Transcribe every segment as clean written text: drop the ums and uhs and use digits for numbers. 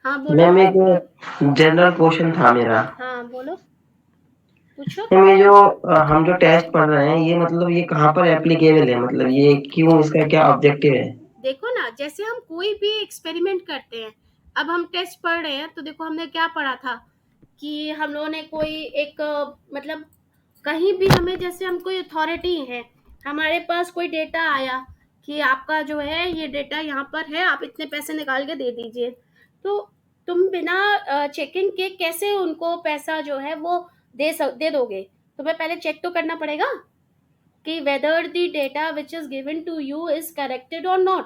हाँ बोलो। मैम एक जनरल क्वेश्चन था मेरा। हाँ बोलो, पूछो। मैम ये जो हम जो टेस्ट पढ़ रहे हैं ये मतलब ये कहाँ पर एप्लीकेबल है, मतलब ये क्यों, इसका क्या ऑब्जेक्टिव है? देखो ना, जैसे हम कोई भी एक्सपेरिमेंट करते हैं, अब हम टेस्ट पढ़ रहे हैं तो देखो हमने क्या पढ़ा था कि हम लोगों ने कोई एक मतलब कहीं भी हमें, जैसे हम कोई अथॉरिटी है, हमारे पास कोई डेटा आया कि आपका जो है ये डेटा यहाँ पर है, आप इतने पैसे निकाल के दे दीजिए, तो तुम बिना चेकिंग के कैसे उनको पैसा जो है वो दे दोगे? तुम्हें पहले चेक तो करना पड़ेगा कि whether the data which is given to you is corrected और नॉट।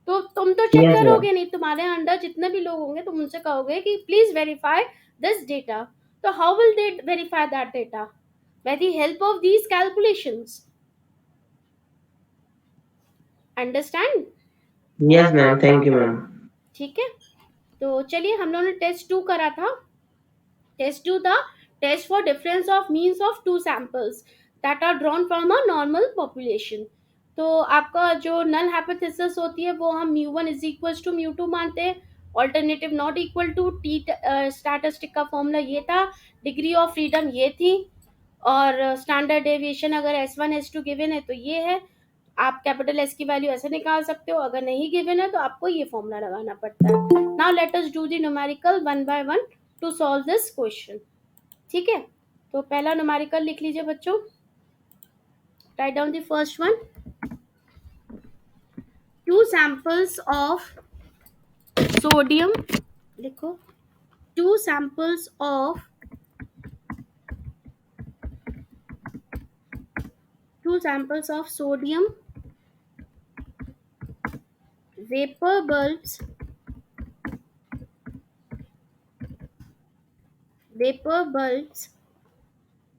तो तुम तो चेक यस मैम। करोगे नहीं, तुम्हारे अंडर जितने भी लोग होंगे तुम उनसे कहोगे कि प्लीज वेरीफाई दिस डेटा। तो how will they verify that data? By the help of these calculations. Understand? Yes ma'am, thank you ma'am. ठीक है, तो चलिए, हम लोगों ने टेस्ट 2 करा था। टेस्ट 2 था test for difference of means of two samples that are drawn from a normal population. तो आपका जो नल हाइपोथेसिस होती है वो हम mu 1 is equal to mu 2 मानते हैं, alternative not equal to t. Statistic का फॉर्मूला ये था, डिग्री ऑफ फ्रीडम ये थी, और स्टैंडर्ड डेविएशन अगर S1 S2 गिवन है तो ये है। आप कैपिटल एस की वैल्यू ऐसे निकाल सकते हो, अगर नहीं गिवन है तो आपको ये फॉर्मूला लगाना पड़ता है। Now let us do the numerical one by one to solve this question. ठीक है, तो पहला न्यूमेरिकल लिख लीजिए बच्चों। Write down the first one. Two samples of sodium, लिखो, two samples of sodium vapor bulbs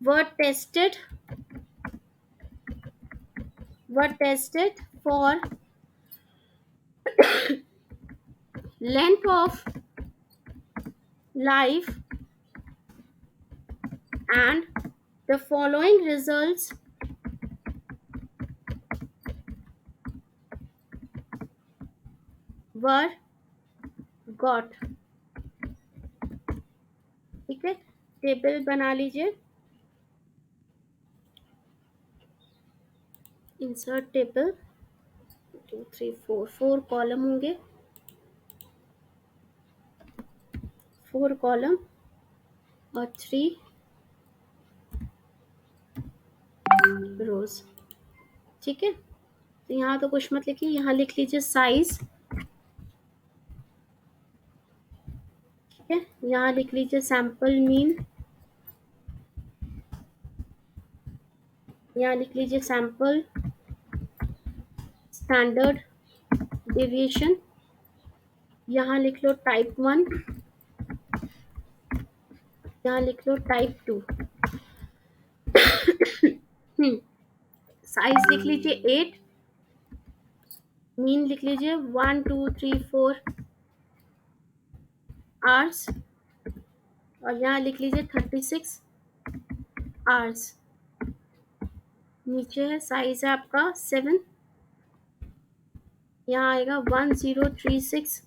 were tested for length of life, and the following results were got। ठीक है, टेबल बना लीजिए। इंसर्ट टेबल, 2 3 4 कॉलम होंगे, 4 column और 3 रोज। ठीक है, तो यहाँ तो कुछ मत लिखिए, यहाँ लिख लीजिए साइज। ठीक है, यहाँ लिख लीजिए सैंपल मीन, यहाँ लिख लीजिए सैंपल स्टैंडर्ड डेविएशन, यहाँ लिख लो टाइप 1, यहाँ लिख लो टाइप 2। साइज लिख लीजिए 8, मीन लिख लीजिए 1 2 3 4 आवर्स, और यहाँ लिख लीजिए 36 आवर्स। नीचे है साइज है आपका 7, यहाँ आएगा 1036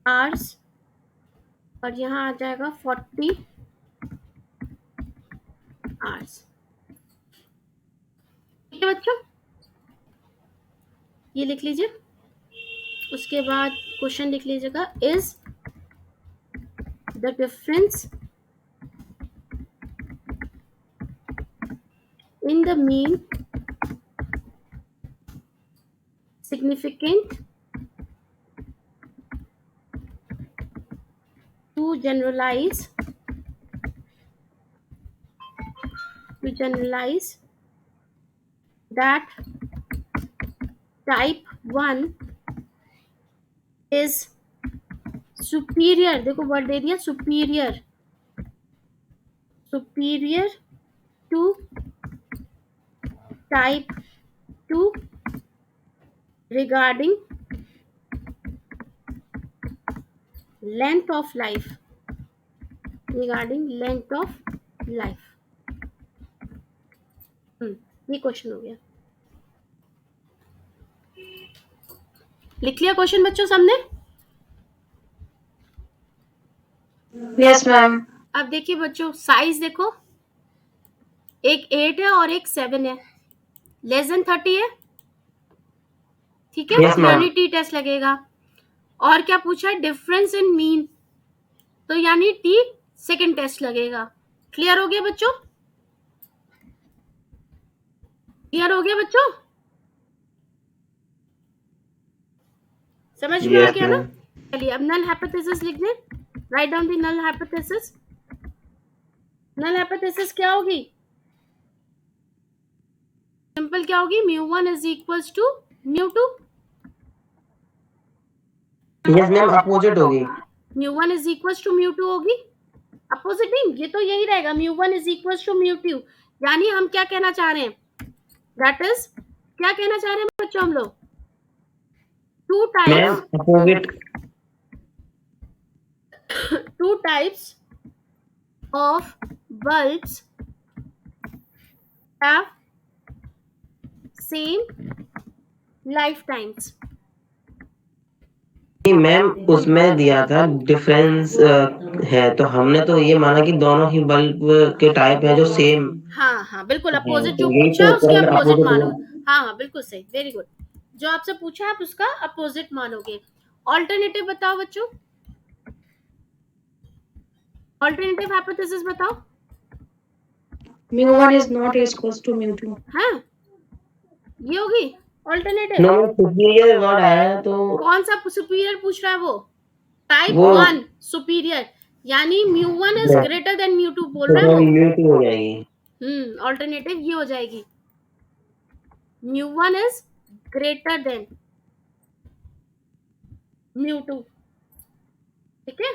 आवर्स, और यहाँ आ जाएगा 40 आवर्स। ठीक है बच्चों, ये लिख लीजिए। उसके बाद क्वेश्चन लिख लीजिएगा, is the difference in the mean significant to generalize that type 1 is superior। देखो वर्ड दे दिया superior to type 2 regarding length of life। ये क्वेश्चन हो गया। लिख लिया क्वेश्चन बच्चों सबने? Yes ma'am. अब देखिए बच्चों, साइज देखो, एक 8 है और एक 7 है, लेस देन 30 है, ठीक है, यस तो मैम। यानी टी टेस्ट लगेगा। और क्या पूछा है, डिफरेंस इन मीन, तो यानी टी सेकंड टेस्ट लगेगा। क्लियर हो गया बच्चों? क्लियर हो गया बच्चों? समझ में आ यस गया ना? मैम। चलिए अब नल हाइपोथेसिस लिख दें। Write down the null hypothesis. Null hypothesis क्या होगी? सिंपल क्या होगी, μ1 is equals to μ2। Yes ma'am, opposite होगी। μ1 इज इक्वल्स टू μ2 होगी। अपोजिट नहीं, ये तो यही रहेगा, μ1 इज इक्वल्स टू μ2। यानी हम क्या कहना चाह रहे हैं, दैट इज, क्या कहना चाह रहे हैं बच्चों हम लोग, two ma'am types, opposite. two types of bulbs have same lifetimes। Ma'am उसमें दिया था डिफरेंस है, तो हमने तो ये माना कि दोनों ही बल्ब के टाइप है जो सेम हाँ हाँ बिल्कुल, है, अपोजिट तो जो यही पूछा तो है उसके करंट अपोजिट अपोजिट मानो। हुआ। हाँ हाँ बिल्कुल सही, वेरी गुड। जो आपसे पूछा है आप उसका अपोजिट मानोगे। ऑल्टरनेटिव बताओ बच्चों, ऑल्टरनेटिव हाइपोथेसिस बताओ। μ1 is not equals to μ2। हाँ, ये होगी alternative. No ma'am, superior word आया है तो कौन सा सुपीरियर पूछ रहा है वो? टाइप वो 1 सुपीरियर, यानी μ1 इज ग्रेटर देन μ2 बोल तो रहा है मैम वो। म्यूट हो जाएगी। ऑल्टरनेटिव ये हो जाएगी, μ1 इज ग्रेटर देन μ2, ठीक है।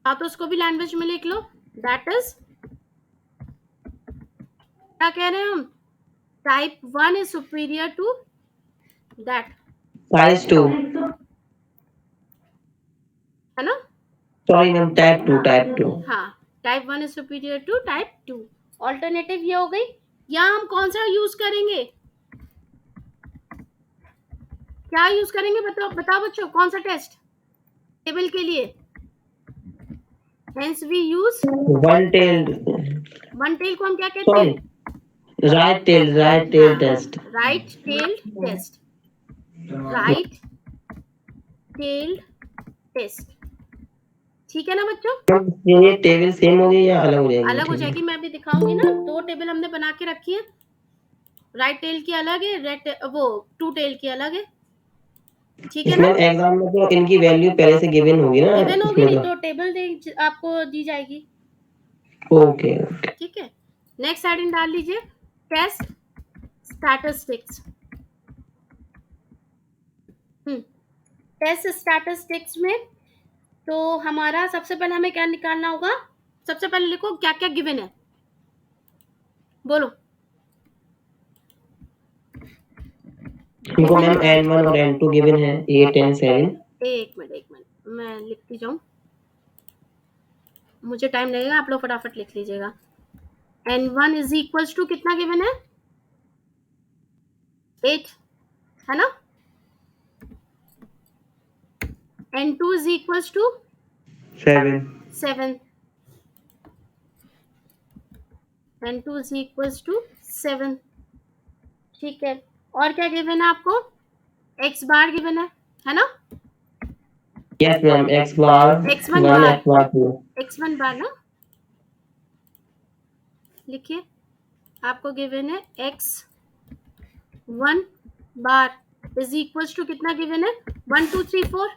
तो उसको भी लैंग्वेज में लिख लो, दैट इज, क्या कह रहे हैं हम, type 1 is superior to that, size 2, है ना? Sorry ma'am, type 2, type 2। हाँ, type 1 is superior to type 2। Alternative ये हो गई। यहाँ हम कौन सा यूज करेंगे, क्या यूज करेंगे बताओ बताओ बच्चों, कौन सा टेस्ट टेबल के लिए? Hence we use one tailed, one tail को हम क्या कहते सॉरी, हैं? Right tail test. Right tailed test, right tailed test, ठीक है ना बच्चों? ये टेबल सेम होगी या अलग हो जाएगी? अलग हो जाएगी, मैं भी दिखाऊंगी ना। दो टेबल हमने बना के रखी है, राइट टेल की अलग है, रेड वो टू टेल की अलग है, ठीक है ना? इसमें एग्जाम में तो इनकी वैल्यू पहले से गिवन होगी ना गिवन होगी इसमें नहीं तो। तो टेबल आपको दी जाएगी, ओके। ठीक है। नेक्स्ट हेडिंग डाल लीजिए, टेस्ट स्टैटिस्टिक्स। टेस्ट स्टैटिस्टिक्स में तो हमारा सबसे पहले हमें क्या निकालना होगा, सबसे पहले लिखो क्या क्या गिवन है, बोलो। हमको मैम N1 और N2 गिवन है, 8 एंड 7। एक मिनट मैं लिखती जाऊं, मुझे टाइम लगेगा, आप लोग फटाफट लिख लीजिएगा। n1 इज इक्वल्स टू कितना गिवन है, 8, है ना? n2 is equals to 7, n2 is equals to 7, ठीक है। और क्या गिवन है आपको, x बार गिवन है ना? Yes ma'am, x bar x1 1, bar, x bar 2। x1 bar ना, लिखिए आपको गिवन है x1 bar is equals to कितना गिवन है, 1 2 3 4,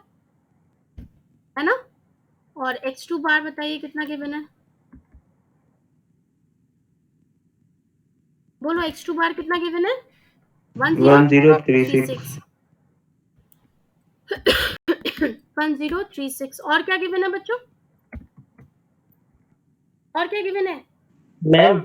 है ना? और x2 बार बताइए कितना गिवन है, बोलो x2 बार कितना गिवन है, 1036 1036। और क्या गिवन है बच्चों, और क्या गिवन है? मैम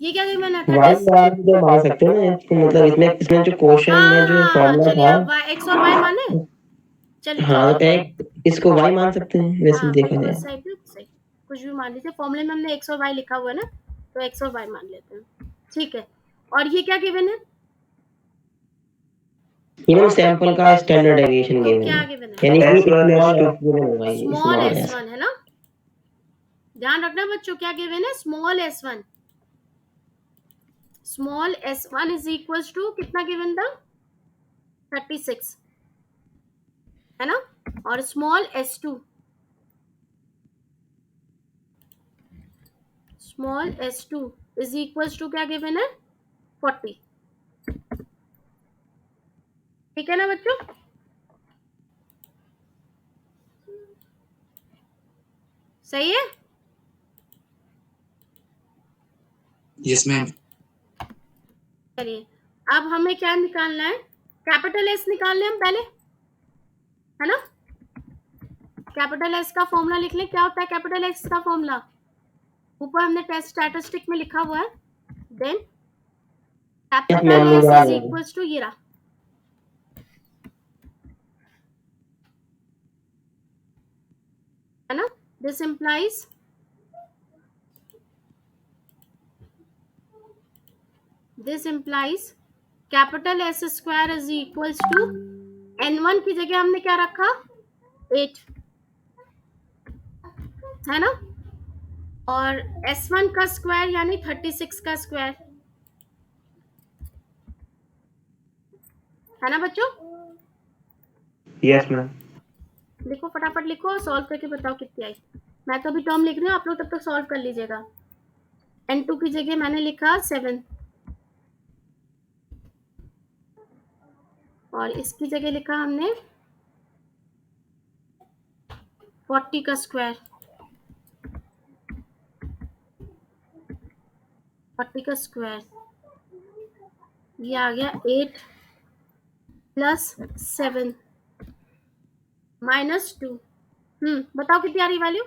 ये क्या गिवन है, y बार भी तो मान सकते हो ना इसको, मतलब इसमें जो क्वेश्चन में जो फॉर्मूला चलिए था। अब x और y माने, चलिए हाँ, तो एक इसको y मान सकते हैं वैसे देखा बिल्कुल जाए। सही, बिल्कुल सही, कुछ भी मान लीजिए, फॉर्मूले में हमने x और y लिखा हुआ है ना, तो x और y मान लेते हैं, ठीक है। और ये क्या गिवन है, ये मैम सैंपल का स्टैंडर्ड डेविएशन तो गिवन क्या है, गिवन है? यानी कि इक्वल टू गिवन होगा ये स्मॉल स्मॉल एस। s1 है ना, ध्यान रखना बच्चों, क्या गिवन है? Small s1। Small s1 is equal to कितना गिवन था? 36 है ना। और small s2, small s2 is equal to क्या गिवन है? 40। ठीक है ना बच्चों? सही है। Yes ma'am. चलिए अब हमें क्या निकालना है? कैपिटल एस निकालने हम पहले, है ना। कैपिटल एस का फॉर्मूला लिख लें। क्या होता है कैपिटल एस का फॉर्मूला? ऊपर हमने टेस्ट स्टैटिस्टिक में लिखा हुआ है। Then capital S is equals to ये रहा, है ना। This implies capital S square is equals to n1 की जगह हमने क्या रखा? 8, है ना। और s1 का स्क्वायर यानी 36 का स्क्वायर, है ना बच्चों। Yes ma'am. लिखो फटाफट लिखो और सॉल्व करके बताओ कितनी आई। मैं तो अभी टर्म लिख रही हूँ, आप लोग तब तक सॉल्व कर लीजिएगा। n2 की जगह मैंने लिखा 7 और इसकी जगह लिखा हमने 40 का स्क्वायर, 40 का स्क्वायर। ये आ गया 8 प्लस 7 माइनस 2। बताओ कितनी आ रही वैल्यू?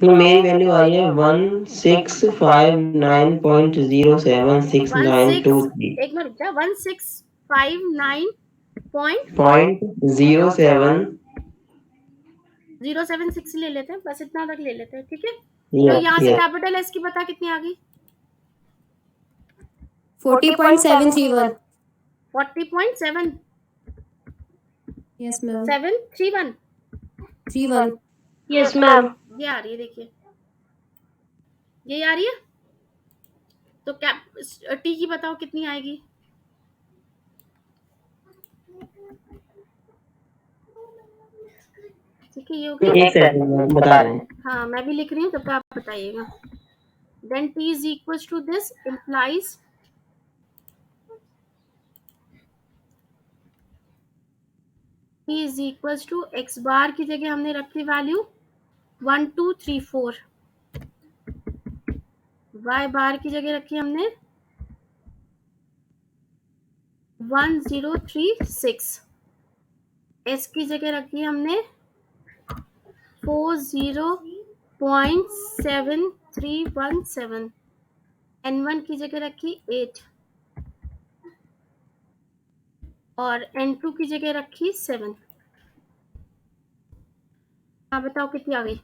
तो मेरी वैल्यू आई है 1659.076923। एक मिनट रुक जा, 1659.076 ले लेते हैं, बस इतना तक ले लेते हैं, ठीक है। तो यहाँ से कैपिटल एस की बता कितनी आ गई? 40.731. 40.7 Yes, ma'am. 731 31. Yes ma'am. ये आ रही है, देखिए ये आ रही है। तो कैप टी की बताओ कितनी आएगी? ठीक है, ये हो गया। एक सेकंड बता रहे हैं। हाँ मैं भी लिख रही हूँ, तब आप बताइएगा। Then t is equal to this implies t is equal to x bar की जगह हमने रखी वैल्यू 1 2 3 4, y बार की जगह रखी हमने 1 0 3 6, s की जगह रखी हमने 40.7317, n1 की जगह रखी 8 और n2 की जगह रखी 7। हाँ बताओ कितनी आ गई?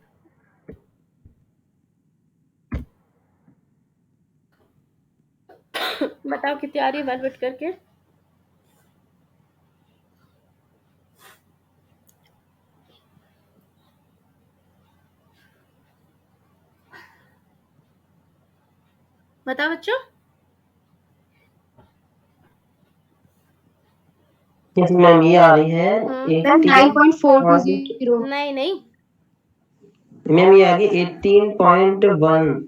बताओ कितनी आ रही है वैल्यूएट करके। बताओ बच्चों। यस मैम ये आ रही है Ma'am, 9.420. नहीं नहीं, मैम ये आ गई 18.1।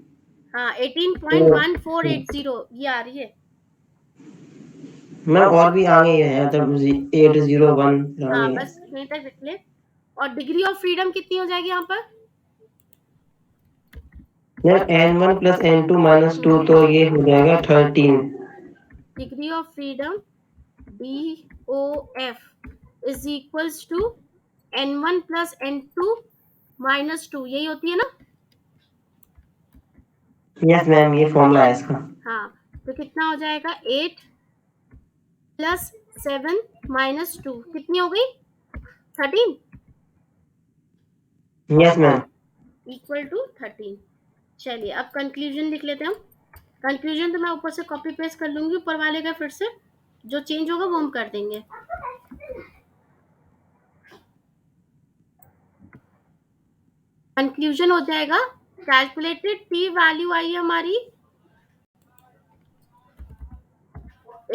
हाँ 18.1480 ये आ रही है। मैम और भी आगे है मतलब 801 हाँ आगे। बस यहीं तक लिख ले। और डिग्री ऑफ फ्रीडम कितनी हो जाएगी यहाँ पर? Ma'am n1 plus n2 minus 2 तो ये हो जाएगा 13। Degree of freedom DOF is equals to n1 plus n2 minus 2, यही होती है ना। यस मैम ये फॉर्मूला है इसका। हाँ तो कितना हो जाएगा? 8 प्लस 7 माइनस 2 कितनी हो गई? 13 यस मैम। Equal to 13। चलिए अब कंक्लूजन लिख लेते हैं हम। कंक्लूजन तो मैं ऊपर से कॉपी पेस्ट कर लूंगी ऊपर वाले का फिर से। जो चेंज होगा वो हम कर देंगे। कंक्लूजन हो जाएगा, कैलकुलेटेड टी वैल्यू आई है हमारी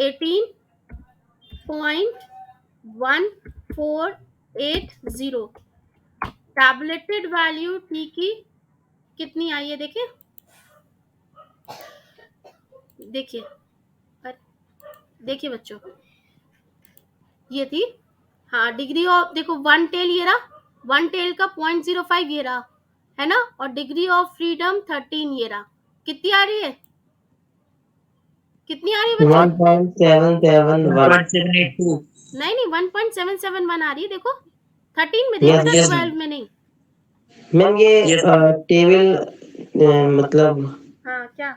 18.1480। टैबलेटेड वैल्यू टी की कितनी आई है, देखिए देखिए देखिए बच्चों, ये थी, हाँ डिग्री ऑफ, देखो वन टेल ये रहा, वन टेल का 0.05 ये रहा है ना, और डिग्री ऑफ फ्रीडम 13 ये रहा। कितनी आ रही है, कितनी आ रही है बच्चों? 1.771 नहीं 1.771 आ रही है, देखो 13 में देखो, yes 12 में नहीं। मैम ये टेबल मतलब हाँ क्या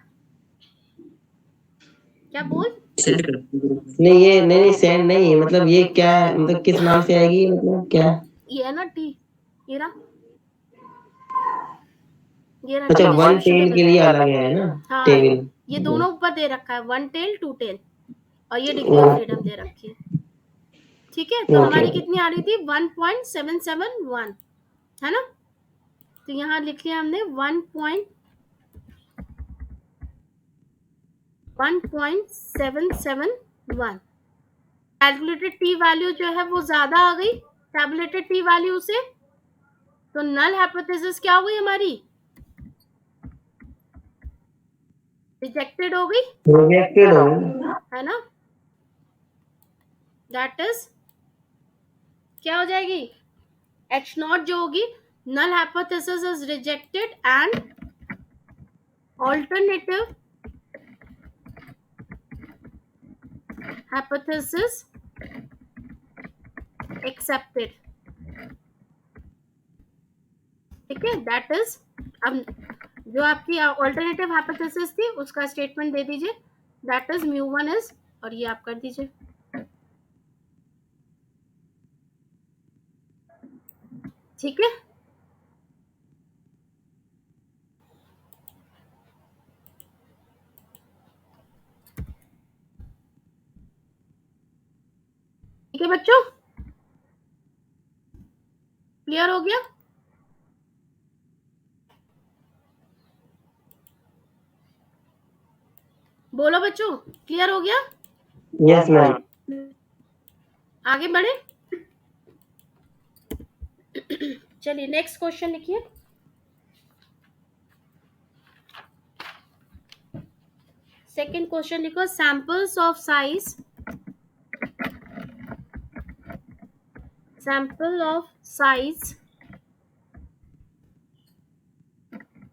क्या बोल, नहीं ये नहीं सेंड नहीं मतलब ये क्या है मतलब किस नाम से आएगी मतलब क्या ये है ना टी, ये रहा, ये रहा अच्छा टी वन टेल डिस्ट्रीब्यूशन के टेबल। लिए अलग है ना हाँ टेबल ये दोनों ऊपर दे रखा है, वन टेल टू टेल, और ये डिग्री ऑफ फ्रीडम दे रखी है। ठीक है, तो हमारी कितनी आ रही थी 1.771 है ना, तो यहाँ लिख लिया हमने 1.771। कैलकुलेटेड टी वैल्यू जो है वो ज्यादा आ गई टैबुलेटेड टी वैल्यू से, तो नल हाइपोथेसिस क्या हुई हमारी, रिजेक्टेड हो गई, रिजेक्टेड हो है ना, दैट इज क्या हो जाएगी, H नॉट जो होगी, null hypothesis is rejected and alternative hypothesis accepted। ठीक है, दैट इज, अब जो आपकी ऑल्टरनेटिव हाइपोथेसिस थी उसका स्टेटमेंट दे दीजिए, दैट इज μ1 इज, और ये आप कर दीजिए। ठीक है, ठीक है बच्चों, क्लियर हो गया? बोलो बच्चों, क्लियर हो गया? यस मैम आगे बढ़े, चलिए नेक्स्ट क्वेश्चन लिखिए। सेकेंड क्वेश्चन लिखो, samples of size, sample of size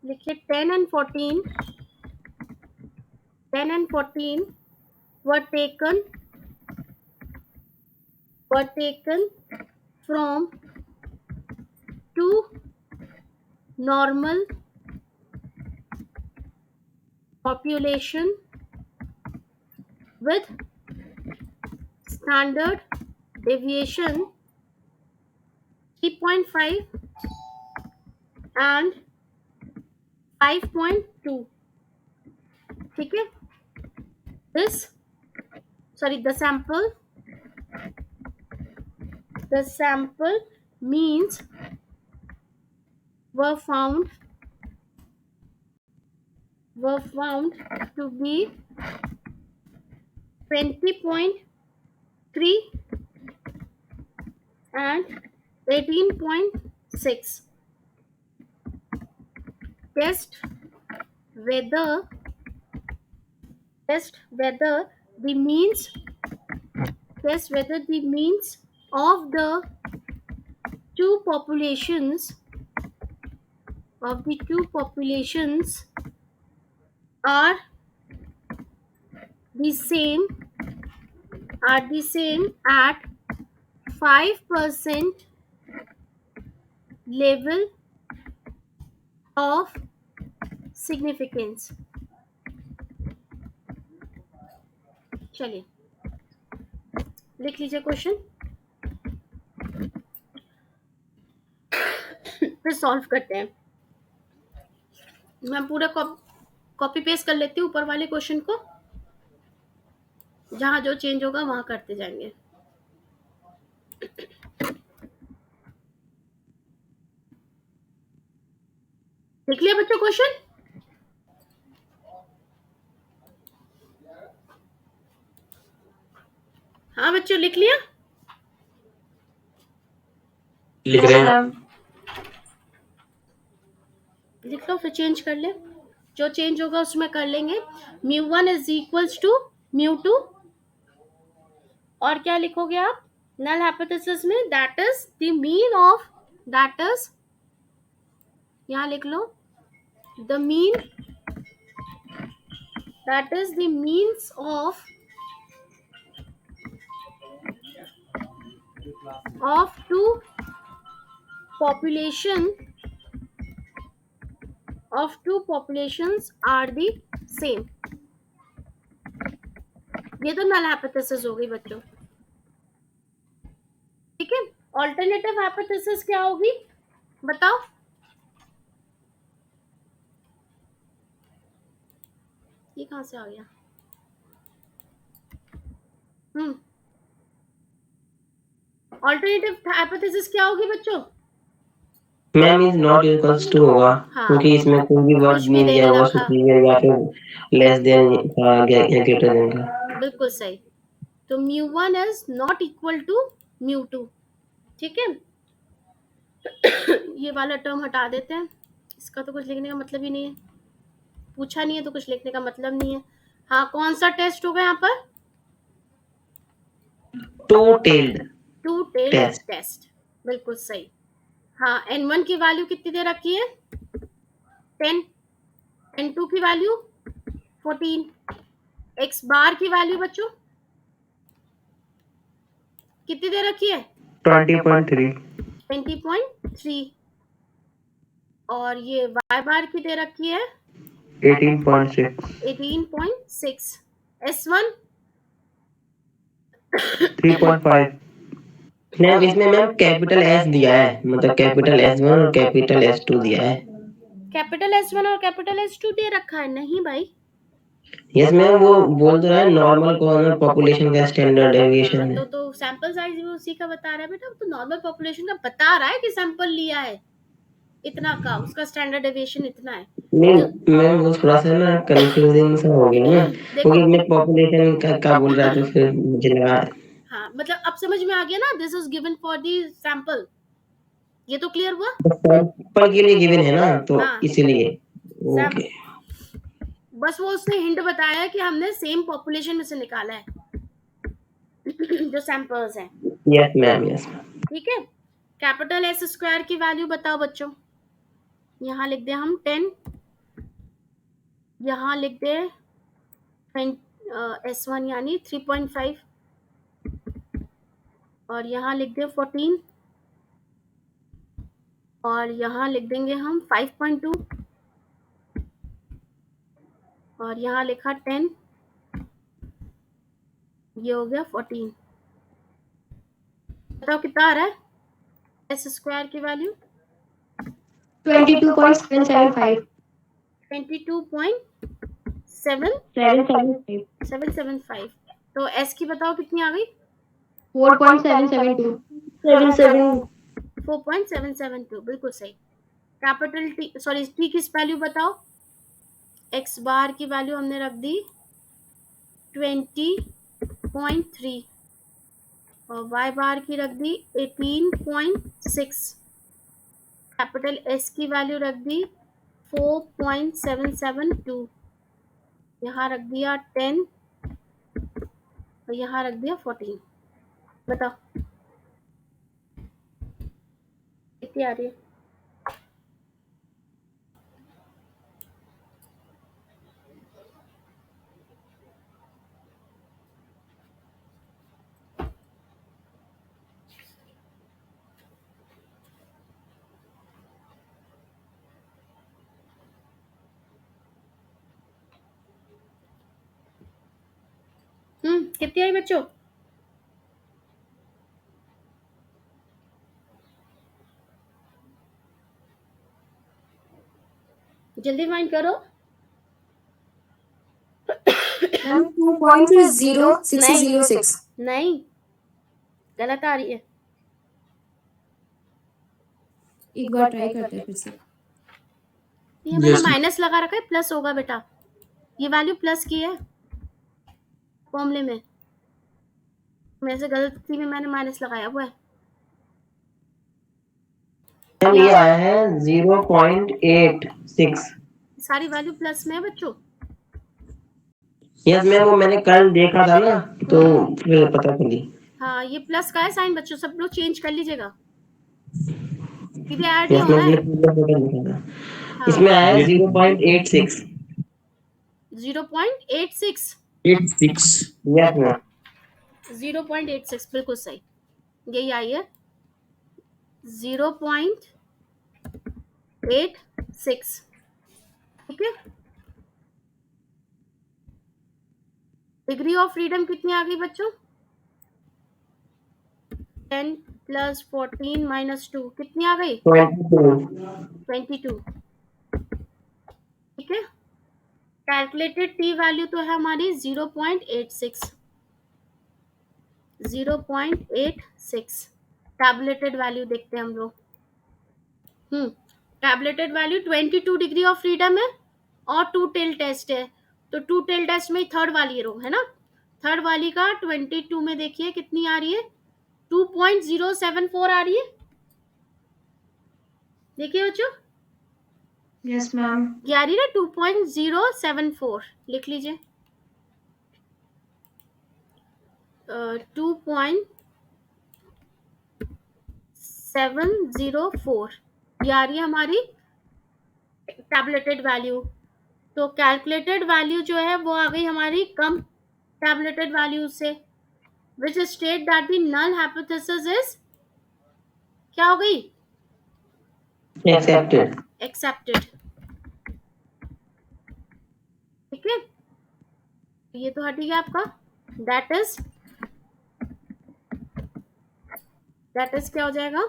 लिखिए 10 and 14 were taken from two normal population with standard deviation 3.5 and 5.2। ठीक है, the sample means were found to be 20.3 and 18.6। Test whether the means of the two populations are the same at 5% level of significance। चलिए लिख लीजिए question, फिर solve करते हैं। मैं पूरा कॉपी पेस्ट कर लेती हूँ ऊपर वाले क्वेश्चन को। जहाँ जो चेंज होगा वहां करते जाएंगे। लिख लिया बच्चों क्वेश्चन? हाँ बच्चों लिख लिया? लिख रहे हैं। लिख लो फिर चेंज कर ले, जो चेंज होगा उसमें कर लेंगे। μ1 इज इक्वल्स टू μ2, और क्या लिखोगे आप नल हाइपोथेसिस में? That is the mean of, that is, यहाँ लिख लो, the mean, that is the means of two population, of two populations are the same। ये तो नल हाइपोथेसिस हो गई बच्चों, ठीक है। ऑल्टरनेटिव हाइपोथेसिस क्या होगी बताओ? ये कहां से आ गया? ऑल्टरनेटिव हाइपोथेसिस क्या होगी बच्चों? Ma'am is not equals to होगा, हाँ, क्योंकि इसमें कोई भी वर्ड कुछ भी नहीं दे दिया नहीं हुआ रखा, सुपीरियर या फिर लेस देन या ग्रेटर देन का। बिल्कुल सही। तो μ1 इज नॉट इक्वल टू μ2, ठीक है। ये वाला टर्म हटा देते हैं, इसका तो कुछ लिखने का मतलब ही नहीं है, पूछा नहीं है तो कुछ लिखने का मतलब नहीं है। हाँ, कौन सा टेस्ट होगा यहाँ पर? Two tailed two tailed test. Test, बिल्कुल सही। हाँ, n1 की वैल्यू कितनी दे रखी है? 10, n2 की वैल्यू 14, x बार की वैल्यू बच्चों कितनी दे रखी है? 20.3। 20.3, और ये y बार की दे रखी है 18.6। 18.6, s1 3.5। मैम इसमें मैम कैपिटल एस दिया है, मतलब कैपिटल S1 और कैपिटल S2 दिया है। कैपिटल S1 और कैपिटल S2 दे रखा है? नहीं भाई, यस मैम, वो बोल तो रहा है नॉर्मल कॉमन पॉपुलेशन का स्टैंडर्ड डेविएशन है। तो सैंपल साइज भी उसी का बता रहा है बेटा, तो नॉर्मल पॉपुलेशन का बता रहा है कि सैंपल लिया है इतना का, उसका स्टैंडर्ड डेविएशन इतना है। नहीं मैम, वो थोड़ा सा ना कंफ्यूजिंग सा हो गया ना, देखो, क्योंकि मैं पॉपुलेशन का बोल रहा था, फिर मुझे लगा। हाँ मतलब अब समझ में आ गया ना, this is given for the sample, ये तो क्लियर हुआ। सैंपल के लिए गिवन है ना, तो हाँ, इसीलिए ओके। बस वो उसने हिंट बताया है कि हमने सेम पॉपुलेशन में से निकाला है जो सैंपल्स हैं। Yes ma'am, yes ma'am. ठीक है, कैपिटल एस स्क्वायर की वैल्यू बताओ बच्चों। यहाँ लिख दे हम 10, यहाँ लिख दे S1 यानी 3.5, और यहाँ लिख दे 14, और यहाँ लिख देंगे हम 5.2, और यहाँ लिखा 10, ये हो गया 14। बताओ कितना आ रहा है एस स्क्वायर की वैल्यू? 22.775। 22.775। तो एस की बताओ कितनी आ गई? 4.772। 4.772, बिल्कुल सही। कैपिटल टी, सॉरी टी की वैल्यू बताओ। एक्स बार की वैल्यू हमने रख दी 20.3, और वाई बार की रख दी 18.6, कैपिटल एस की वैल्यू रख दी 4.772, यहाँ रख दिया 10, और यहाँ रख दिया 14। बताओ कितनी आ रही है? कितनी आई बच्चों? जल्दी फाइंड करो। Ma'am point is 0.606. नहीं, गलत आ रही है। एक बार ट्राई करते हैं फिर से. ये मैंने Yes. माइनस लगा रखा है, प्लस होगा बेटा। ये वैल्यू प्लस की है फॉर्मूले में, मेरे से गलती में मैंने माइनस लगाया हुआ है। मैम ये आया है 0.86. सारी वैल्यू प्लस में है बच्चों। यस मैम, वो मैंने कल देखा था ना, तो फिर पता चली. हाँ, ये प्लस का है साइन बच्चों, सब लोग चेंज कर लीजिएगा, सीधे ऐड ही यस होना मैम, है। मैंने पूरा फोटो देखा था. हाँ, इसमें आया है 0.86. 0.86। 86. Yes ma'am. 0.86 बिल्कुल सही, यही आई है 0.86। ठीक है, डिग्री ऑफ फ्रीडम कितनी आ गई बच्चों? 10 + 14 - 2 कितनी आ गई? 22। ठीक है, कैलकुलेटेड टी वैल्यू तो है हमारी 0.86। 0.86 टैबलेटेड वैल्यू देखते हैं हम लोग। टैबलेटेड वैल्यू 22 डिग्री ऑफ फ्रीडम है और 2 टेल टेस्ट है, तो 2 टेल टेस्ट में थर्ड वाली रो है ना, थर्ड वाली का 22 में देखिए कितनी आ रही है, 2.074 आ रही है। देखिए बच्चों, यस मैम. ये आ रही है 2.074, लिख लीजिए। 2.704 ये आ रही है हमारी टैबलेटेड वैल्यू। तो कैलकुलेटेड वैल्यू जो है वो आ गई हमारी कम टैबलेटेड वैल्यू से, which state that the null hypothesis is क्या हो गई? एक्सेप्टेड. एक्सेप्टेड। ठीक है, ये तो हट गया आपका, दैट इज क्या हो जाएगा?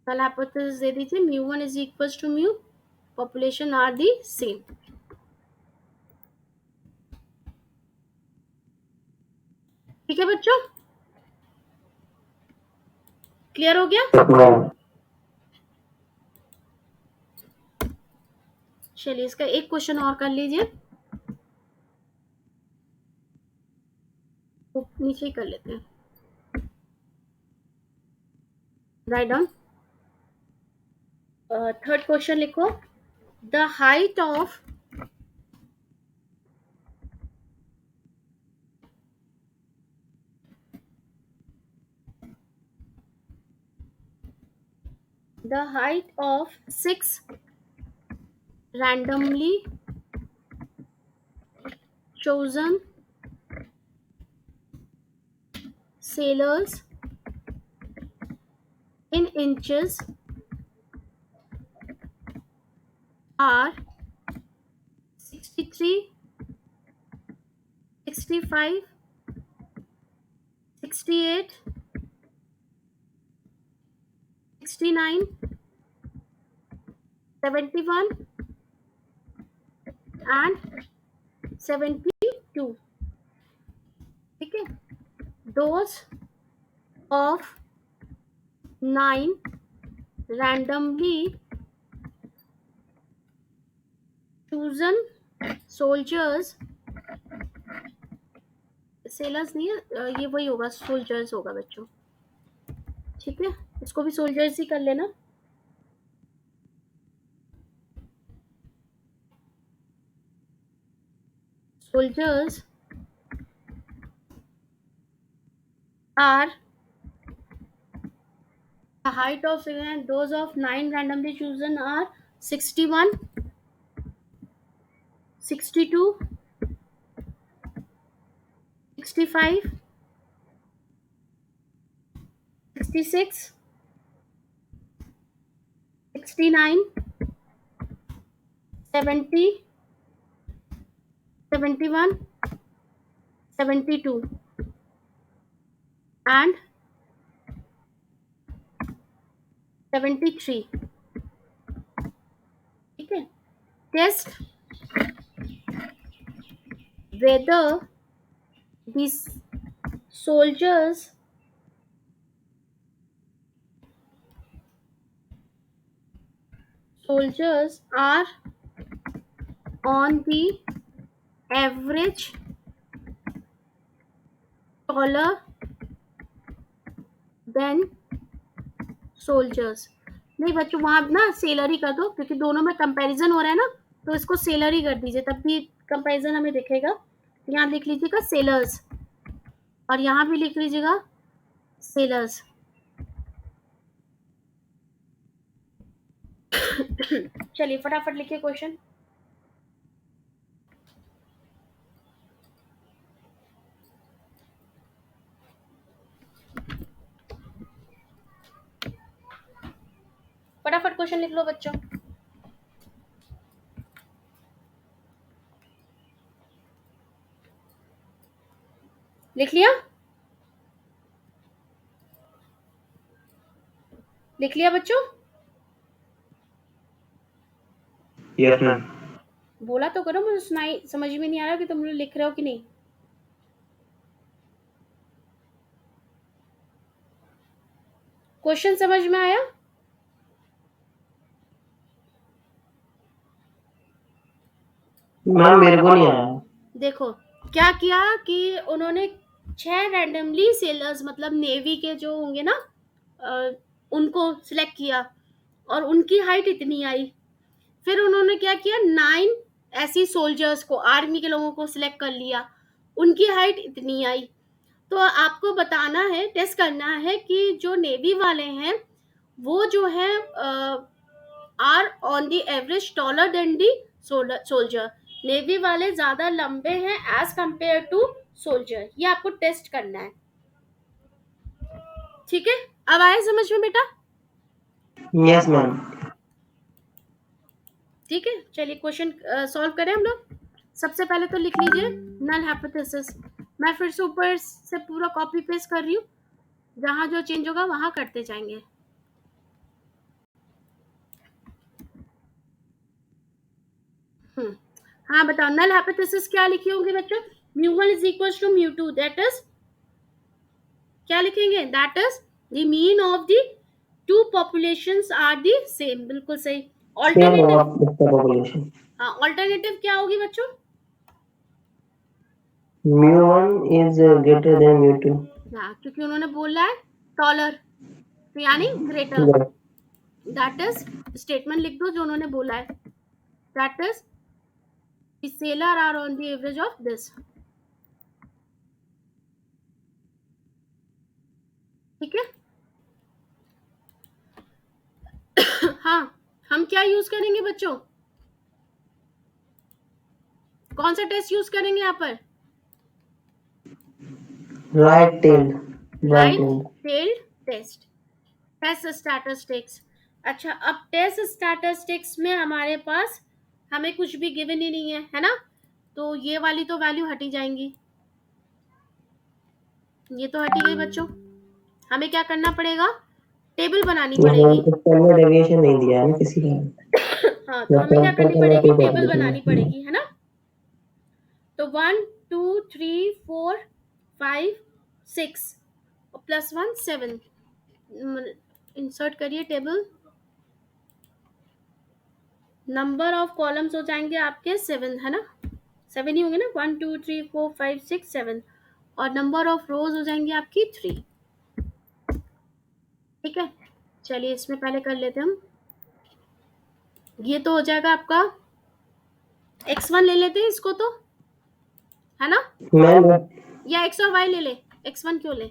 नल हाइपोथेसिस दे दीजिए, μ1 is equals to μ, population are the same. ठीक है बच्चों, क्लियर हो गया? चलिए इसका एक क्वेश्चन और कर लीजिए, तो नीचे ही कर लेते हैं। राइट डाउन, थर्ड क्वेश्चन लिखो, the height of six randomly chosen sailors in inches are 63, 65, 68, 69, 71 and 72. ठीक है, those of 9 randomly chosen soldiers, sellers नहीं है, ये वही होगा, सोल्जर्स होगा बच्चों। ठीक है, इसको भी सोल्जर्स ही कर लेना। Soldiers are the height of those of 9 randomly chosen are 61, 62, 65, 66, 69, 70, 71, 72 and 73। ठीक है, test whether these soldiers are on the average taller than soldiers. नहीं बच्चों, वहां ना सेलर ही कर दो, क्योंकि दोनों में कंपैरिजन हो रहा है ना, तो इसको सेलर ही कर दीजिए, तब भी कंपैरिजन हमें दिखेगा. यहाँ लिख लीजिएगा सेलर्स, और यहाँ भी लिख लीजिएगा सेलर्स. चलिए फटाफट लिखिए क्वेश्चन. फटाफट क्वेश्चन लिख लो बच्चों. लिख लिया? लिख लिया बच्चों? Yes ma'am. बोला तो करो, मुझे सुनाई समझ में नहीं आ रहा कि तुम लोग लिख रहे हो कि नहीं. क्वेश्चन समझ में आया? मैम मेरे को नहीं आया. देखो क्या किया कि उन्होंने 6 रैंडमली सेलर्स, मतलब नेवी के जो होंगे ना, उनको सिलेक्ट किया, और उनकी हाइट इतनी आई. फिर उन्होंने क्या किया, 9 ऐसी सोल्जर्स को, आर्मी के लोगों को सिलेक्ट कर लिया, उनकी हाइट इतनी आई. तो आपको बताना है, टेस्ट करना है कि जो नेवी वाले हैं वो जो है are on the average taller than the soldier. Navy वाले ज्यादा लंबे हैं एज कंपेयर टू सोल्जर. ये आपको टेस्ट करना है. ठीक है, अब आए समझ में बेटा? Yes ma'am. ठीक है, चलिए क्वेश्चन सॉल्व करें हम लोग. सबसे पहले तो लिख लीजिए नल हाइपोथेसिस. मैं फिर से ऊपर से पूरा कॉपी पेस्ट कर रही हूँ, जहां जो चेंज होगा वहां करते जाएंगे. हाँ बताओ, नल हाइपोथेसिस क्या लिखे होंगे बच्चों? μ1 is equal to μ2, that is क्या लिखेंगे? That is the mean of the two populations are the same. बिल्कुल सही. पॉपुलेशन. हाँ, ऑल्टरनेटिव क्या होगी बच्चों? μ1 is greater than μ2. हाँ, क्योंकि उन्होंने बोला है टॉलर, तो यानी ग्रेटर. दैट इज स्टेटमेंट लिख दो जो उन्होंने बोला है. That is the sailor are on the average of this. ठीक है. हाँ, हम क्या यूज करेंगे बच्चों? कौन सा टेस्ट यूज करेंगे यहाँ पर? Right tailed. Right tailed test. Test statistics. अच्छा, अब टेस्ट स्टैटिस्टिक्स में हमारे पास हमें कुछ भी गिवन ही नहीं है ना, तो ये वाली तो वैल्यू हटी जाएंगी. ये तो हटी गई बच्चों. हमें क्या करना पड़ेगा? टेबल बनानी पड़ेगी. डेविएशन नहीं दिया है ना किसी का. हाँ, तो हमें क्या करनी पड़ेगी? टेबल बनानी पड़ेगी, है ना. तो 1 2 3 4 5 6 +1 7. इंसर्ट करिए टेबल. नंबर ऑफ कॉलम्स हो जाएंगे आपके 7, है ना. 7 ही होंगे ना. 1 2 3 4 5 6 7. और नंबर ऑफ रोज हो जाएंगे आपकी 3. ठीक है, चलिए इसमें पहले कर लेते हम. ये तो हो जाएगा आपका x1 ले लेते हैं इसको, तो है ना. या x और y ले ले. x1 क्यों ले?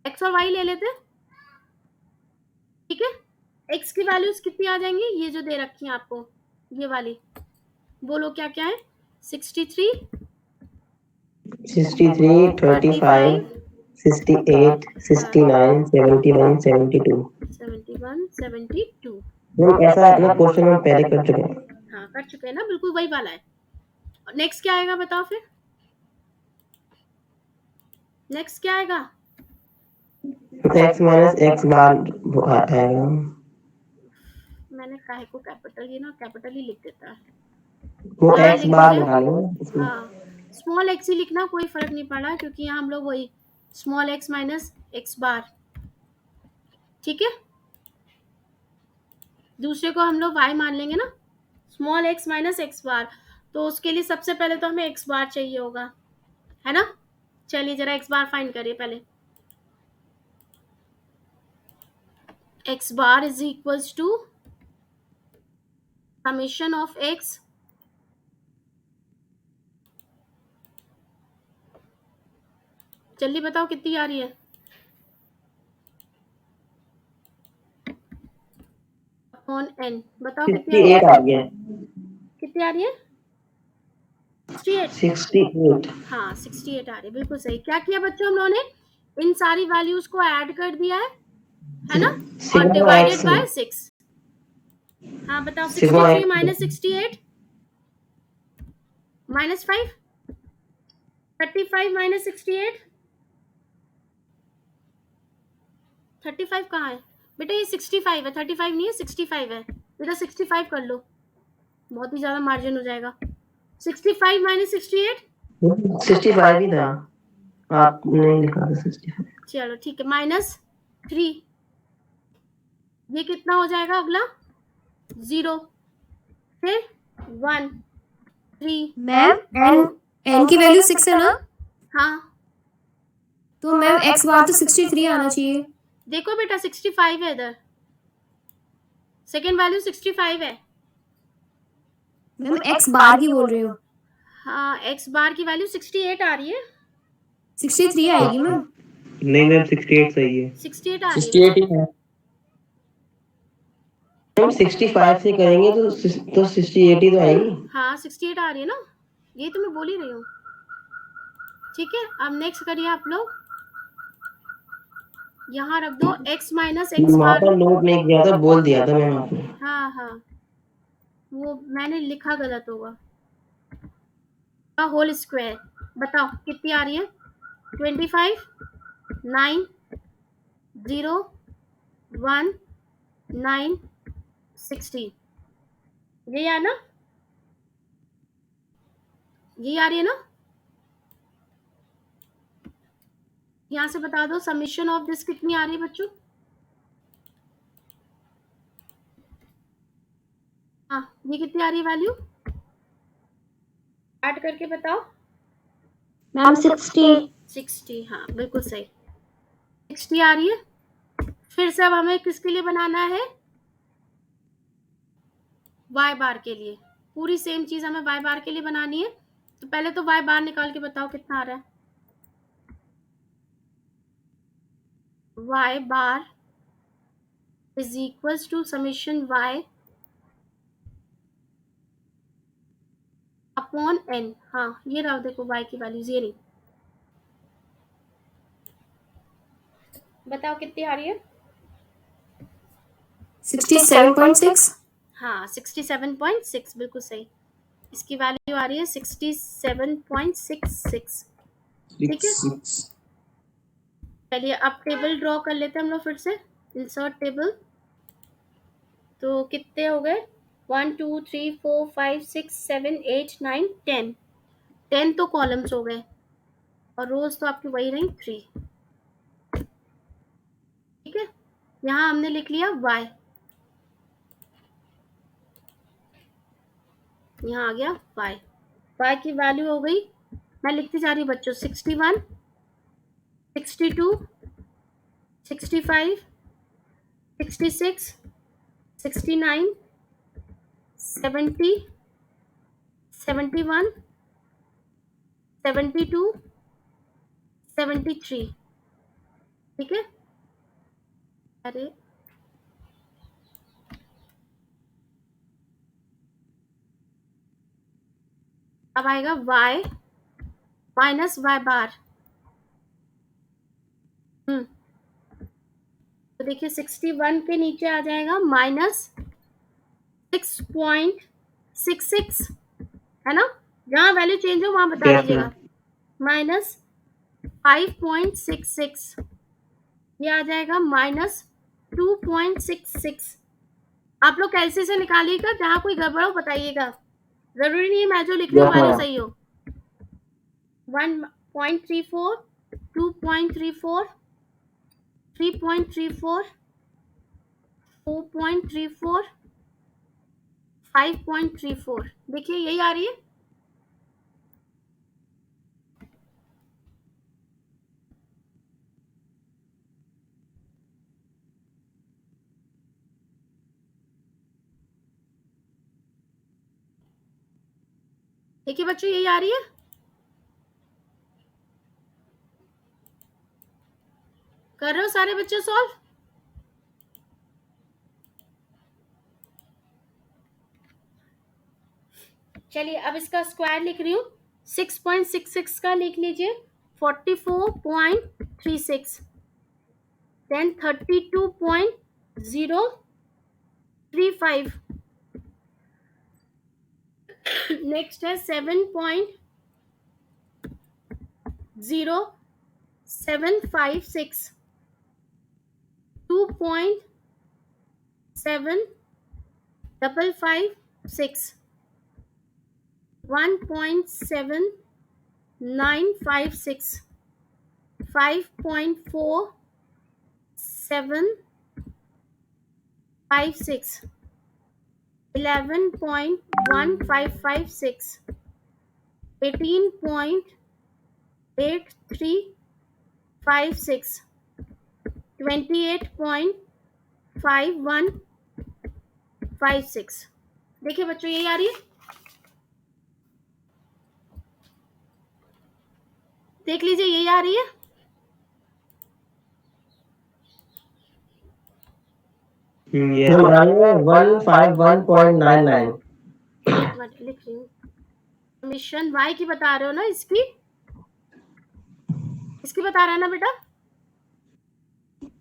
x और y ले लेते. ठीक है, x की वैल्यूज कितनी आ जाएंगी? ये जो दे रखी है आपको, ये वाली. बोलो क्या क्या है? 63 35 68 69 71 72. 71 72. ऐसा अपना क्वेश्चन हम पहले कर चुके हैं. हाँ, कर चुके हैं ना, बिल्कुल वही वाला है. नेक्स्ट क्या आएगा बताओ फिर? नेक्स्ट क्या आएगा? x माइनस x बार आएगा. मैंने काहे को कैपिटल, ये ना कैपिटल ही लिख देता है. वो हाँ, x बार बना लो. हाँ, स्मॉल एक्स ही लिखना, कोई फर्क नहीं पड़ा, क्योंकि यहाँ हम लोग वही स्मॉल एक्स माइनस एक्स बार, ठीक है। दूसरे को हम लोग y मान लेंगे ना, स्मॉल एक्स माइनस एक्स बार, तो उसके लिए सबसे पहले तो हमें एक्स बार चाहिए होगा, है ना। चलिए जरा एक्स बार फाइंड करिए पहले। X bar is equals to summation of x जल्दी बताओ कितनी आ रही है। अपॉन एन, बताओ कितनी आ रही 68 है, आ रही है। कितनी आ रही है? 68। 68। हाँ 68 आ रही है, बिल्कुल सही। क्या किया बच्चों हम लोगों ने, इन सारी वैल्यूज को ऐड कर दिया है ना, और सिग्मा डिवाइडेड एक्स बाय 6। हाँ बताओ, sigma 63 x minus 68 minus 5, 35 minus 68, 35 कहाँ है बेटा, ये 65 है, 35 नहीं है, 65 है बेटा, 65 कर लो, बहुत ही ज्यादा मार्जिन हो जाएगा। 65 माइनस 68, 65 ही था, आपने लिखा था 65। चलो ठीक है, माइनस 3, ये कितना हो जाएगा अगला, 0, फिर 1, 3, मैम n की वैल्यू 6 है ना, हाँ तो मैम x बार तो 63 आना चाहिए। देखो बेटा 65 है इधर, सेकेंड वैल्यू 65 है। मैम x बार की बोल रही हो, हाँ एक्स बार की वैल्यू 68 आ रही है, 63 आएगी मैम। नहीं मैम 68 सही है। 68 आ रही है 68 ही है मैम, 65 से करेंगे तो 68 ही तो आएगी। हाँ 68 आ रही है ना, ये तो मैं बोल ही रही हूँ, ठीक है। अब नेक्स्ट करिए आप लोग, यहाँ रख दो x माइनस एक्स वहाँ बार, पर नोट नहीं किया था, बोल दिया था मैम आपने। हाँ हाँ वो मैंने लिखा गलत होगा, का होल स्क्वायर, बताओ कितनी आ रही है, 25, 9, 0, 1, 9, 16, ये आ ना, ये आ रही है ना, यहाँ से बता दो समीशन ऑफ दिस कितनी आ रही है बच्चों। हाँ ये कितनी आ रही है वैल्यू, ऐड करके बताओ। मैम 60। 60, हाँ बिल्कुल सही, 60 आ रही है। फिर से अब हमें किसके लिए बनाना है, y बार के लिए, पूरी सेम चीज हमें y बार के लिए बनानी है। तो पहले तो y बार निकाल के बताओ कितना आ रहा है, y bar is equals to summation y upon n। हाँ ये रहा, देखो y की वैल्यूज ये रही, बताओ कितनी आ रही है। 67.6। हाँ 67.6 बिल्कुल सही, इसकी वैल्यू आ रही है 67.66, ठीक है। 6 चलिए अब टेबल ड्रॉ कर लेते हैं हम लोग फिर से, इंसर्ट टेबल। तो कितने हो गए, 1 2 3 4 5 6 7 8 9 10, 10 तो कॉलम्स हो गए, और रोज तो आपकी वही रही 3, ठीक है। यहाँ हमने लिख लिया y, यहाँ आ गया y की वैल्यू हो गई, मैं लिखती जा रही हूँ बच्चों, 61, 62, 65, 66, 69, 70, 71, 72, 73, ठीक है। अरे अब आएगा y माइनस y बार, तो देखिए 61 के नीचे आ जाएगा माइनस 6.66, है ना, जहाँ वैल्यू चेंज हो वहां बता Yes, दीजिएगा, माइनस 5.66, ये आ जाएगा माइनस 2.66। आप लोग कैसे से निकालिएगा, जहाँ कोई गड़बड़ हो बताइएगा, जरूरी नहीं है मैं जो लिख रही हूँ Yes, वैल्यू ma'am. सही हो, 1.34, 2.34, 3.34, 4.34, 5.34। देखिए यही आ रही है। देखिए बच्चों यही आ रही है। कर रहे हो सारे बच्चे सॉल्व? चलिए अब इसका स्क्वायर लिख रही हूँ। 6.66 का लिख लीजिए 44.36, देन 32.035, नेक्स्ट है 7.0756, 2.7556, 1.7956, 5.4756, 11.1556, 18.8356, 28.5156। देखिए बच्चों यही आ रही है। देख लीजिए यही आ रही है। ये हमारा 151.99। लिख रही हूँ। समीशन y की बता रहे हो ना, इसकी बता रहा है ना बेटा?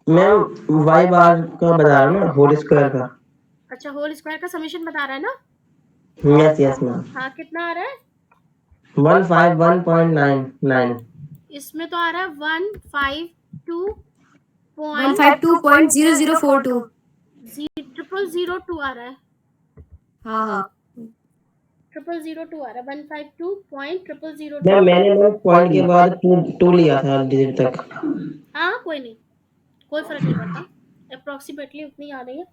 मैम वाई बार का बता रहा हूँ ना, होल स्क्वायर का। अच्छा होल स्क्वायर का समीशन बता रहा है ना? Yes yes ma'am. हाँ कितना आ रहा है? 151.99। इसमें तो आ रहा है 152.0042। 152.0002 आ रहा है। हाँ हाँ 0002 आ रहा है। 152.0002। मैम मैंने पॉइंट के बाद टू लिया था डिजिट तक। हाँ कोई नहीं, कोई फर्क नहीं पड़ता, अप्रोक्सीमेटली उतनी आ रही है।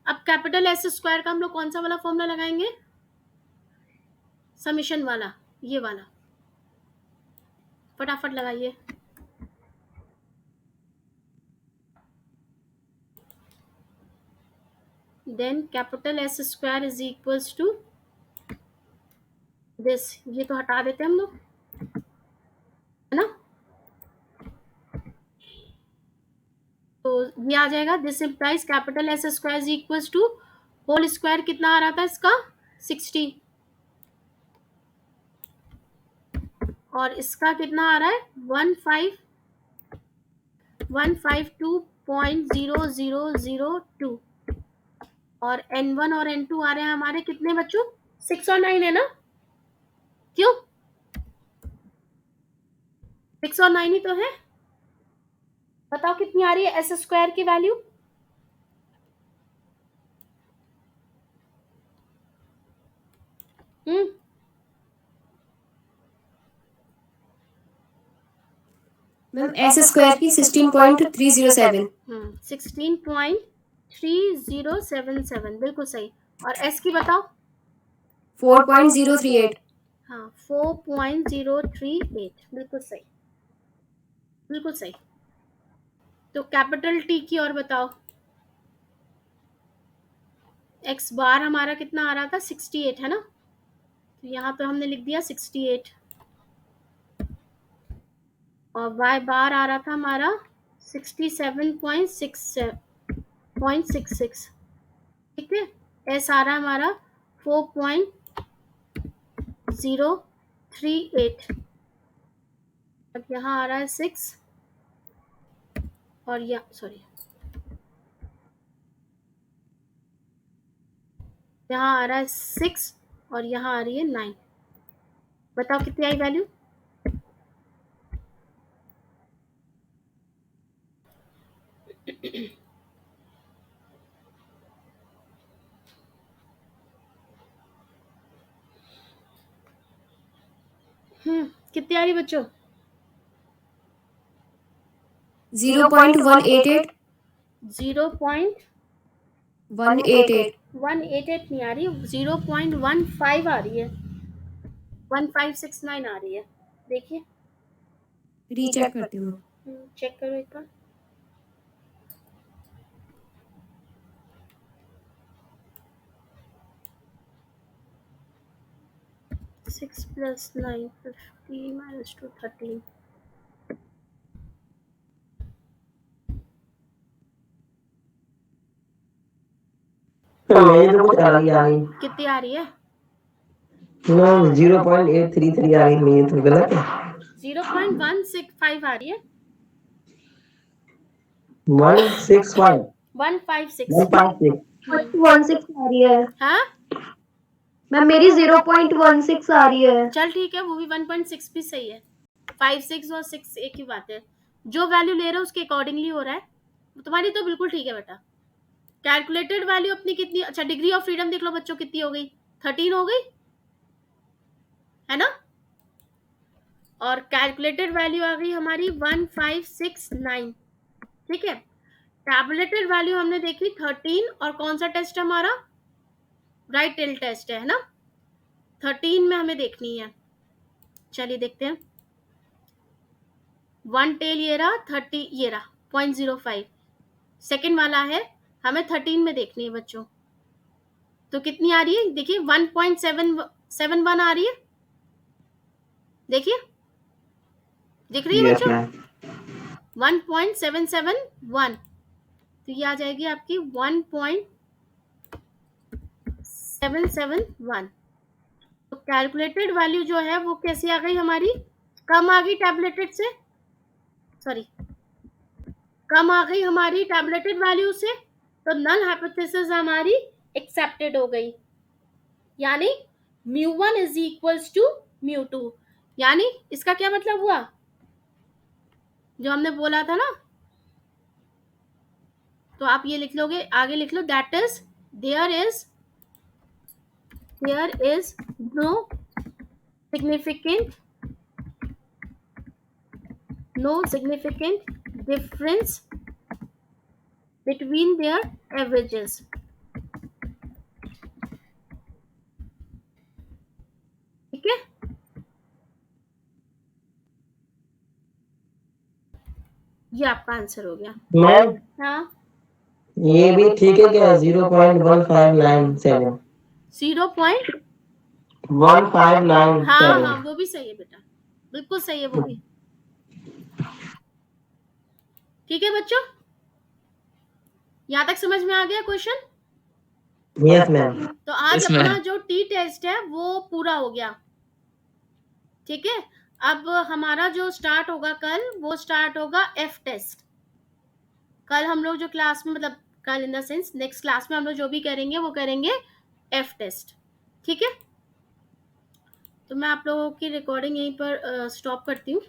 अब कैपिटल एस स्क्वायर का हम लोग कौन सा वाला फॉर्मूला लगाएंगे? समीशन वाला, ये वाला। फटाफट लगाइए। Then capital S square is equals to this. ये तो हटा देते हैं हम लोग, है ना? तो ये आ जाएगा, this implies capital S square is equals to whole square कितना आ रहा था इसका? 60, और इसका कितना आ रहा है? 152.0002, और n1 और n2 आ रहे हैं हमारे कितने बच्चों? 6 और 9 है ना? क्यों? 6 और 9 ही तो है। बताओ कितनी आ रही है एस स्क्वायर की वैल्यू? मैम एक्स स्क्वायर की 16.307। 16.3077, बिल्कुल सही। और एस की बताओ? 4.038। हाँ 4.038, बिल्कुल सही, बिल्कुल सही। तो कैपिटल टी की और बताओ? एक्स बार हमारा कितना आ रहा था? 68 है ना? तो यहाँ पे हमने लिख दिया 68, और वाई बार आ रहा था हमारा 67.66। ठीक है। एस आ रहा है हमारा 4.038, अब यहाँ आ रहा है 6, और यहाँ सॉरी यहाँ आ रहा है 6, और यहाँ आ रही है 9। बताओ कितनी आई वैल्यू? कितनी आई आ रही बच्चों? 0.188 0.188 188 नहीं आ रही, 0.15 आ रही है, 1569 आ रही है। देखिए, रीचेक करती हूँ। चेक करो एक बार। Six plus 9 15 minus 2 13। मेरी तो कुछ अलग ही आ रही। कितनी आ रही है? नो 0.833 आ रही। नहीं तो गलत है। 0.165 आ रही है। 165 156 156 1.16 आ रही है हाँ, मैम, मेरी 0.16 आ रही है। चल ठीक है, वो भी 1.6 भी सही है। 5 6 और 6 एक ही बात है। जो वैल्यू ले रहे हो उसके अकॉर्डिंगली हो रहा है। तुम्हारी तो बिल्कुल ठीक है बेटा। कैलकुलेटेड वैल्यू अपनी कितनी, अच्छा डिग्री ऑफ फ्रीडम देख लो बच्चों, कितनी हो गई? 13 हो गई है ना। और कैलकुलेटेड वैल्यू आ गई हमारी 1569। ठीक है, टैबुलेटेड वैल्यू हमने देखी 13, और कौन सा टेस्ट हमारा? राइट टेल टेस्ट है ना। 13 में हमें देखनी है। चलिए देखते हैं। 1 टेल ये रहा, 30 ये रहा, 0.05 सेकेंड वाला है, हमें 13 में देखनी है बच्चों। तो कितनी आ रही है? देखिए 1.771 आ रही है। देखिए, दिख रही है यस बच्चों? मैम 1.771, तो ये आ जाएगी आपकी 1.771। तो कैलकुलेटेड वैल्यू जो है वो कैसी आ गई हमारी? कम आ गई टैबलेटेड से, सॉरी कम आ गई हमारी टैबलेटेड वैल्यू से। तो नल हाइपोथेसिस हमारी एक्सेप्टेड हो गई, यानी μ1 इज इक्वल्स टू μ2। यानी इसका क्या मतलब हुआ, जो हमने बोला था ना, तो आप ये लिख लोगे, आगे लिख लो, that is there is no significant difference between their averages। ठीक है, ये आपका आंसर हो गया। मैम हाँ, ये भी ठीक है क्या? 0.1597 0.159, हाँ 1597 वो भी सही है बेटा, बिल्कुल सही है वो भी। ठीक है बच्चों, यहाँ तक समझ में आ गया क्वेश्चन? यस मैम तो आज Yes, अपना ma'am. जो टी टेस्ट है वो पूरा हो गया। ठीक है, अब हमारा जो स्टार्ट होगा कल, वो स्टार्ट होगा एफ टेस्ट। कल हम लोग जो क्लास में, मतलब कल in the sense next class में हम लोग जो भी करेंगे वो करेंगे एफ टेस्ट। ठीक है, तो मैं आप लोगों की रिकॉर्डिंग यहीं पर स्टॉप करती हूँ।